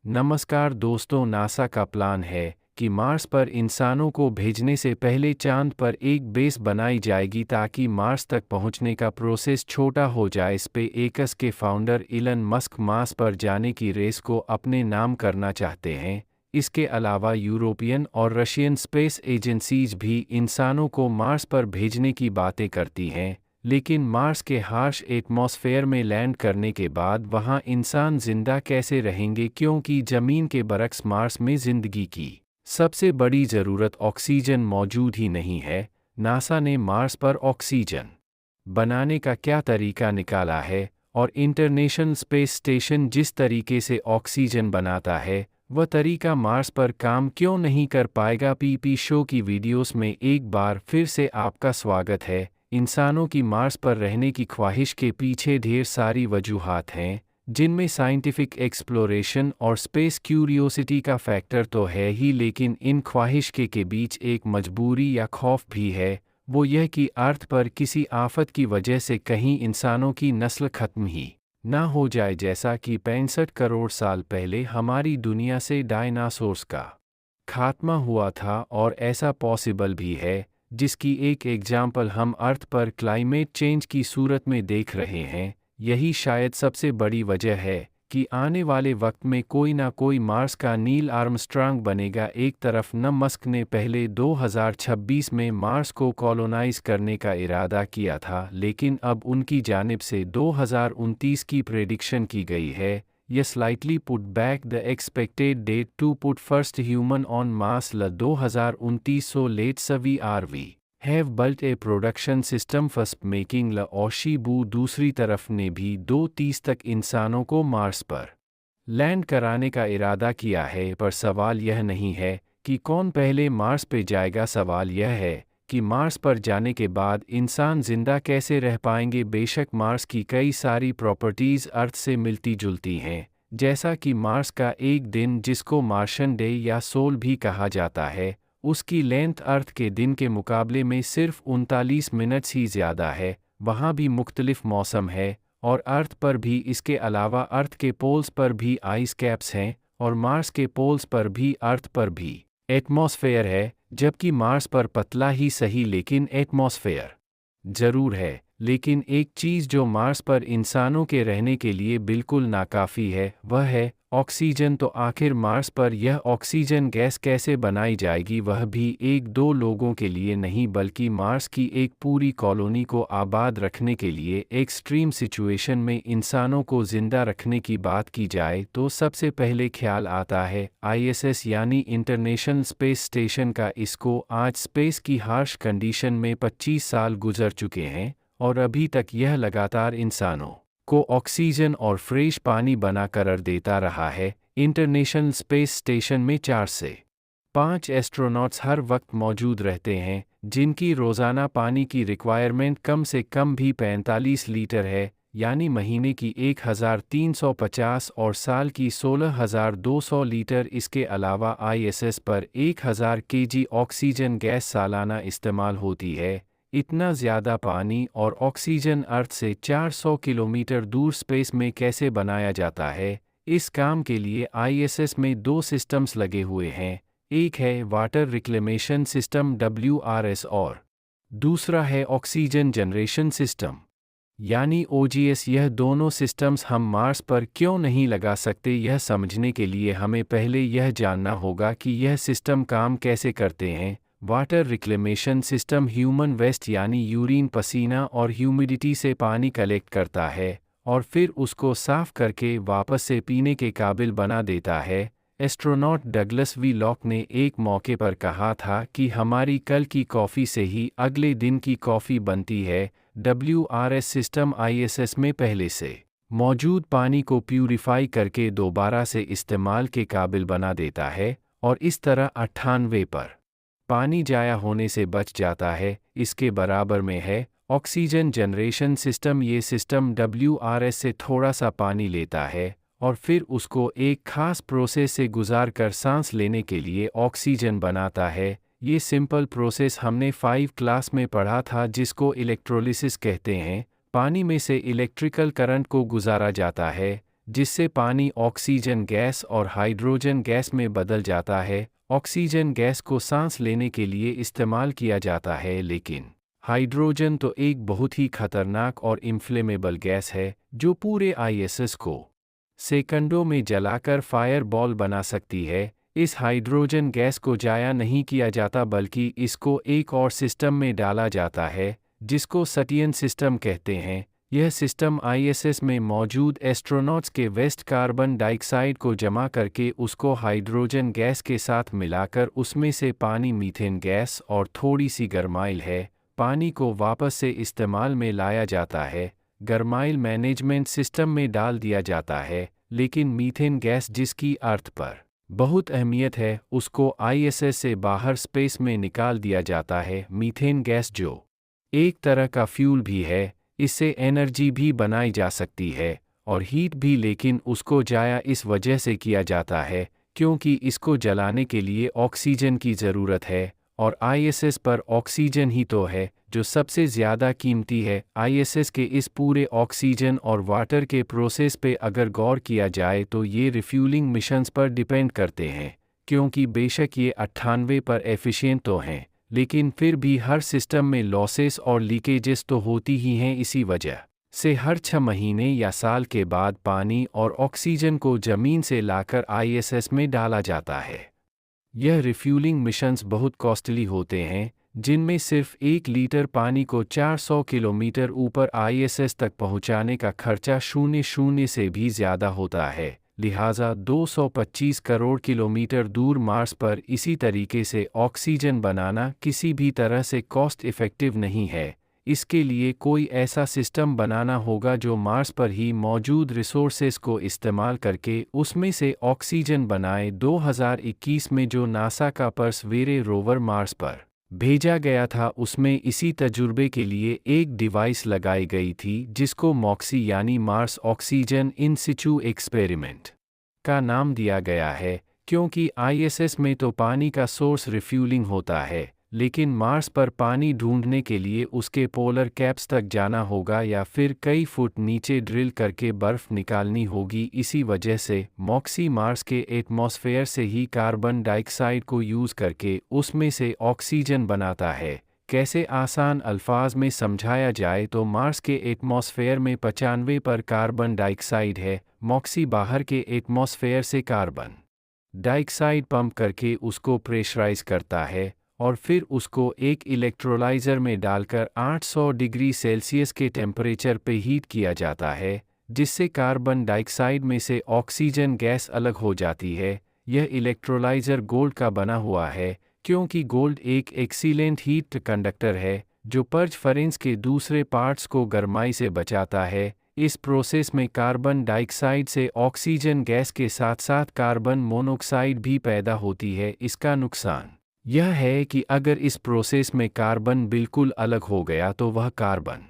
नमस्कार दोस्तों, नासा का प्लान है कि मार्स पर इंसानों को भेजने से पहले चांद पर एक बेस बनाई जाएगी ताकि मार्स तक पहुंचने का प्रोसेस छोटा हो जाए। स्पेसएक्स के फाउंडर इलन मस्क मार्स पर जाने की रेस को अपने नाम करना चाहते हैं। इसके अलावा यूरोपियन और रशियन स्पेस एजेंसीज भी इंसानों को मार्स पर भेजने की बातें करती हैं, लेकिन मार्स के हार्श एटमॉस्फेयर में लैंड करने के बाद वहां इंसान जिंदा कैसे रहेंगे, क्योंकि जमीन के बरक्स मार्स में जिंदगी की सबसे बड़ी ज़रूरत ऑक्सीजन मौजूद ही नहीं है। नासा ने मार्स पर ऑक्सीजन बनाने का क्या तरीका निकाला है और इंटरनेशनल स्पेस स्टेशन जिस तरीके से ऑक्सीजन बनाता है वह तरीका मार्स पर काम क्यों नहीं कर पाएगा। पीपी शो की वीडियोस में एक बार फिर से आपका स्वागत है। इंसानों की मार्स पर रहने की ख्वाहिश के पीछे ढेर सारी वजूहात हैं, जिनमें साइंटिफिक एक्सप्लोरेशन और स्पेस क्यूरियोसिटी का फैक्टर तो है ही, लेकिन इन ख्वाहिश के बीच एक मजबूरी या खौफ भी है। वो यह कि अर्थ पर किसी आफत की वजह से कहीं इंसानों की नस्ल खत्म ही ना हो जाए, जैसा कि 65 करोड़ साल पहले हमारी दुनिया से डायनासोर्स का खात्मा हुआ था। और ऐसा पॉसिबल भी है, जिसकी एक एग्जाम्पल हम अर्थ पर क्लाइमेट चेंज की सूरत में देख रहे हैं। यही शायद सबसे बड़ी वजह है कि आने वाले वक्त में कोई ना कोई मार्स का नील आर्मस्ट्रांग बनेगा। एक तरफ न मस्क ने पहले 2026 में मार्स को कॉलोनाइज करने का इरादा किया था, लेकिन अब उनकी जानिब से 2029 की प्रेडिक्शन की गई है। ये slightly put back the expected date to put first human on Mars ल 2029 so let's we are we have built a production system first making ल ओशीबू। दूसरी तरफ ने भी 2030 तक इंसानों को मार्स पर लैंड कराने का इरादा किया है। पर सवाल यह नहीं है कि कौन पहले मार्स पे जाएगा, सवाल यह है कि मार्स पर जाने के बाद इंसान जिंदा कैसे रह पाएंगे। बेशक मार्स की कई सारी प्रॉपर्टीज़ अर्थ से मिलती जुलती हैं, जैसा कि मार्स का एक दिन, जिसको मार्शन डे या सोल भी कहा जाता है, उसकी लेंथ अर्थ के दिन के मुकाबले में सिर्फ 39 मिनट्स ही ज़्यादा है। वहाँ भी मुख्तलिफ मौसम है और अर्थ पर भी। इसके अलावा अर्थ के पोल्स पर भी आइस कैप्स हैं और मार्स के पोल्स पर भी, अर्थ पर भी एटमॉस्फेयर है, जबकि मार्स पर पतला ही सही लेकिन एटमॉस्फेयर ज़रूर है। लेकिन एक चीज़ जो मार्स पर इंसानों के रहने के लिए बिल्कुल नाकाफ़ी है, वह है ऑक्सीजन। तो आखिर मार्स पर यह ऑक्सीजन गैस कैसे बनाई जाएगी, वह भी एक दो लोगों के लिए नहीं, बल्कि मार्स की एक पूरी कॉलोनी को आबाद रखने के लिए। एक्सट्रीम सिचुएशन में इंसानों को जिंदा रखने की बात की जाए तो सबसे पहले ख्याल आता है आईएसएस यानी इंटरनेशनल स्पेस स्टेशन का। इसको आज स्पेस की हार्श कंडीशन में 25 साल गुजर चुके हैं और अभी तक यह लगातार इंसानों को ऑक्सीजन और फ्रेश पानी बनाकर देता रहा है। इंटरनेशनल स्पेस स्टेशन में 4 से 5 एस्ट्रोनॉट्स हर वक्त मौजूद रहते हैं, जिनकी रोज़ाना पानी की रिक्वायरमेंट कम से कम भी 45 लीटर है, यानी महीने की 1350 और साल की 16,200 लीटर। इसके अलावा आईएसएस पर 1000 केजी ऑक्सीजन गैस सालाना इस्तेमाल होती है। इतना ज़्यादा पानी और ऑक्सीजन अर्थ से 400 किलोमीटर दूर स्पेस में कैसे बनाया जाता है? इस काम के लिए आईएसएस में 2 सिस्टम्स लगे हुए हैं। एक है वाटर रिक्लेमेशन सिस्टम WRS और दूसरा है ऑक्सीजन जनरेशन सिस्टम यानी OGS। यह दोनों सिस्टम्स हम मार्स पर क्यों नहीं लगा सकते, यह समझने के लिए हमें पहले यह जानना होगा कि यह सिस्टम काम कैसे करते हैं। Water reclamation system human waste यानी यूरिन, पसीना और ह्यूमिडिटी से पानी कलेक्ट करता है और फिर उसको साफ करके वापस से पीने के काबिल बना देता है। एस्ट्रोनॉट डगलस वी लॉक ने एक मौके पर कहा था कि हमारी कल की कॉफ़ी से ही अगले दिन की कॉफ़ी बनती है। WRS सिस्टम आईएसएस में पहले से मौजूद पानी को प्यूरिफाई करके दोबारा से इस्तेमाल के काबिल बना देता है और इस तरह 98 पर पानी जाया होने से बच जाता है। इसके बराबर में है ऑक्सीजन जनरेशन सिस्टम। ये सिस्टम WRS से थोड़ा सा पानी लेता है और फिर उसको एक खास प्रोसेस से गुजार कर सांस लेने के लिए ऑक्सीजन बनाता है। ये सिंपल प्रोसेस हमने 5 क्लास में पढ़ा था, जिसको इलेक्ट्रोलिसिस कहते हैं। पानी में से इलेक्ट्रिकल करंट को गुजारा जाता है, जिससे पानी ऑक्सीजन गैस और हाइड्रोजन गैस में बदल जाता है। ऑक्सीजन गैस को सांस लेने के लिए इस्तेमाल किया जाता है, लेकिन हाइड्रोजन तो एक बहुत ही खतरनाक और इन्फ्लेमेबल गैस है जो पूरे आईएसएस को सेकंडों में जलाकर फायर बॉल बना सकती है। इस हाइड्रोजन गैस को जाया नहीं किया जाता, बल्कि इसको एक और सिस्टम में डाला जाता है जिसको सटियन सिस्टम कहते हैं। यह सिस्टम आईएसएस में मौजूद एस्ट्रोनॉट्स के वेस्ट कार्बन डाइऑक्साइड को जमा करके उसको हाइड्रोजन गैस के साथ मिलाकर उसमें से पानी, मीथेन गैस और थोड़ी सी गर्माइल है, पानी को वापस से इस्तेमाल में लाया जाता है। गर्माइल मैनेजमेंट सिस्टम में डाल दिया जाता है, लेकिन मीथेन गैस जिसकी अर्थ पर बहुत अहमियत है, उसको आईएसएस से बाहर स्पेस में निकाल दिया जाता है। मीथेन गैस जो एक तरह का फ्यूल भी है, इससे एनर्जी भी बनाई जा सकती है और हीट भी, लेकिन उसको जाया इस वजह से किया जाता है क्योंकि इसको जलाने के लिए ऑक्सीजन की ज़रूरत है, और आईएसएस पर ऑक्सीजन ही तो है जो सबसे ज़्यादा कीमती है। आईएसएस के इस पूरे ऑक्सीजन और वाटर के प्रोसेस पे अगर गौर किया जाए तो ये रिफ्यूलिंग मिशंस पर डिपेंड करते हैं, क्योंकि बेशक ये 98 पर एफिशिएंट तो हैं, लेकिन फिर भी हर सिस्टम में लॉसेस और लीकेजेस तो होती ही हैं। इसी वजह से हर 6 महीने या साल के बाद पानी और ऑक्सीजन को ज़मीन से लाकर आईएसएस में डाला जाता है। यह रिफ्यूलिंग मिशंस बहुत कॉस्टली होते हैं, जिनमें सिर्फ 1 लीटर पानी को 400 किलोमीटर ऊपर आईएसएस तक पहुंचाने का खर्चा 00 से भी ज़्यादा होता है। लिहाजा 225 करोड़ किलोमीटर दूर मार्स पर इसी तरीके से ऑक्सीजन बनाना किसी भी तरह से कॉस्ट इफ़ेक्टिव नहीं है। इसके लिए कोई ऐसा सिस्टम बनाना होगा जो मार्स पर ही मौजूद रिसोर्सेस को इस्तेमाल करके उसमें से ऑक्सीजन बनाए। 2021 में जो नासा का परसेवेरेंस रोवर मार्स पर भेजा गया था, उसमें इसी तजुर्बे के लिए एक डिवाइस लगाई गई थी जिसको मॉक्सी यानी मार्स ऑक्सीजन इन सिचू एक्सपेरिमेंट का नाम दिया गया है, क्योंकि आईएसएस में तो पानी का सोर्स रिफ्यूलिंग होता है, लेकिन मार्स पर पानी ढूंढने के लिए उसके पोलर कैप्स तक जाना होगा या फिर कई फुट नीचे ड्रिल करके बर्फ निकालनी होगी। इसी वजह से मॉक्सी मार्स के एटमॉस्फेयर से ही कार्बन डाइऑक्साइड को यूज़ करके उसमें से ऑक्सीजन बनाता है। कैसे आसान अल्फाज में समझाया जाए तो मार्स के एटमॉस्फेयर में 95 पर कार्बन डाइऑक्साइड है। मॉक्सी बाहर के एटमॉस्फेयर से कार्बन डाइऑक्साइड पंप करके उसको प्रेशराइज करता है और फिर उसको एक इलेक्ट्रोलाइज़र में डालकर 800 डिग्री सेल्सियस के टेम्परेचर पे हीट किया जाता है, जिससे कार्बन डाइऑक्साइड में से ऑक्सीजन गैस अलग हो जाती है। यह इलेक्ट्रोलाइज़र गोल्ड का बना हुआ है, क्योंकि गोल्ड एक एक्सीलेंट हीट कंडक्टर है जो परफेरेंस के दूसरे पार्ट्स को गर्माई से बचाता है। इस प्रोसेस में कार्बन डाइऑक्साइड से ऑक्सीजन गैस के साथ साथ कार्बन मोनोऑक्साइड भी पैदा होती है। इसका नुकसान यह है कि अगर इस प्रोसेस में कार्बन बिल्कुल अलग हो गया तो वह कार्बन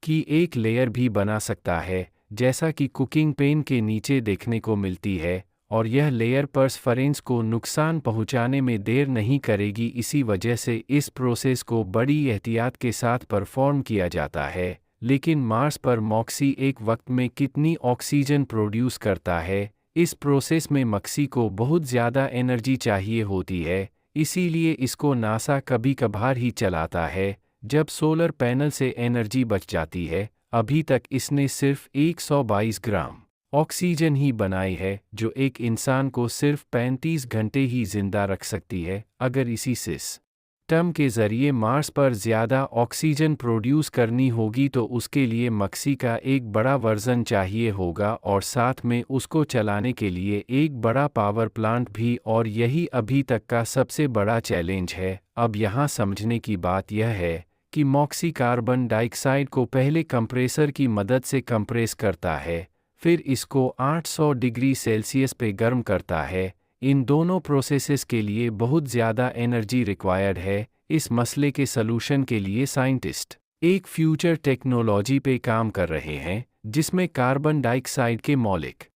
की एक लेयर भी बना सकता है, जैसा कि कुकिंग पेन के नीचे देखने को मिलती है, और यह लेयर परफेरेंस को नुकसान पहुंचाने में देर नहीं करेगी। इसी वजह से इस प्रोसेस को बड़ी एहतियात के साथ परफॉर्म किया जाता है। लेकिन मार्स पर मॉक्सी एक वक्त में कितनी ऑक्सीजन प्रोड्यूस करता है? इस प्रोसेस में मॉक्सी को बहुत ज़्यादा एनर्जी चाहिए होती है, इसीलिए इसको नासा कभी कभार ही चलाता है जब सोलर पैनल से एनर्जी बच जाती है। अभी तक इसने सिर्फ 122 ग्राम ऑक्सीजन ही बनाई है, जो एक इंसान को सिर्फ 35 घंटे ही जिंदा रख सकती है। अगर इसी सिस्टम के ज़रिए मार्स पर ज़्यादा ऑक्सीजन प्रोड्यूस करनी होगी तो उसके लिए मॉक्सी का एक बड़ा वर्जन चाहिए होगा, और साथ में उसको चलाने के लिए एक बड़ा पावर प्लांट भी, और यही अभी तक का सबसे बड़ा चैलेंज है। अब यहाँ समझने की बात यह है कि मॉक्सी कार्बन डाइऑक्साइड को पहले कंप्रेसर की मदद से कंप्रेस करता है, फिर इसको 800 डिग्री सेल्सियस पे गर्म करता है। इन दोनों प्रोसेसेस के लिए बहुत ज़्यादा एनर्जी रिक्वायर्ड है। इस मसले के सलूशन के लिए साइंटिस्ट एक फ्यूचर टेक्नोलॉजी पे काम कर रहे हैं जिसमें कार्बन डाइऑक्साइड के मॉलिक्यूल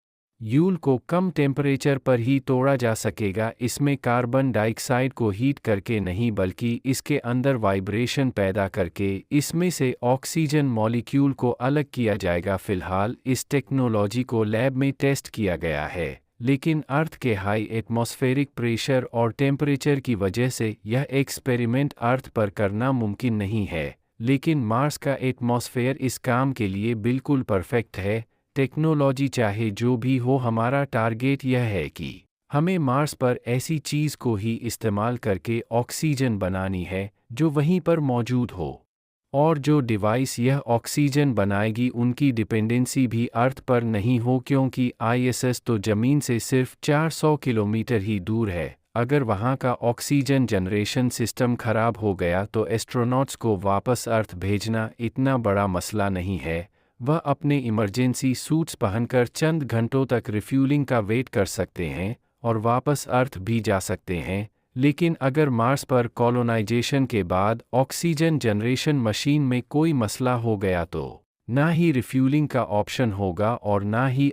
यूल को कम टेम्परेचर पर ही तोड़ा जा सकेगा। इसमें कार्बन डाइऑक्साइड को हीट करके नहीं बल्कि इसके अंदर वाइब्रेशन पैदा करके इसमें से ऑक्सीजन मॉलिक्यूल को अलग किया जाएगा। फिलहाल इस टेक्नोलॉजी को लैब में टेस्ट किया गया है, लेकिन अर्थ के हाई एटमॉस्फेरिक प्रेशर और टेम्परेचर की वजह से यह एक्सपेरिमेंट अर्थ पर करना मुमकिन नहीं है। लेकिन मार्स का एटमॉस्फेयर इस काम के लिए बिल्कुल परफेक्ट है। टेक्नोलॉजी चाहे जो भी हो, हमारा टारगेट यह है कि हमें मार्स पर ऐसी चीज़ को ही इस्तेमाल करके ऑक्सीजन बनानी है जो वहीं पर मौजूद हो, और जो डिवाइस यह ऑक्सीजन बनाएगी उनकी डिपेंडेंसी भी अर्थ पर नहीं हो, क्योंकि आईएसएस तो ज़मीन से सिर्फ 400 किलोमीटर ही दूर है। अगर वहाँ का ऑक्सीजन जनरेशन सिस्टम खराब हो गया तो एस्ट्रोनॉट्स को वापस अर्थ भेजना इतना बड़ा मसला नहीं है। वह अपने इमरजेंसी सूट्स पहनकर चंद घंटों तक रिफ्यूलिंग का वेट कर सकते हैं और वापस अर्थ भी जा सकते हैं। लेकिन अगर मार्स पर कॉलोनाइजेशन के बाद ऑक्सीजन जनरेशन मशीन में कोई मसला हो गया तो ना ही रिफ्यूलिंग का ऑप्शन होगा और ना ही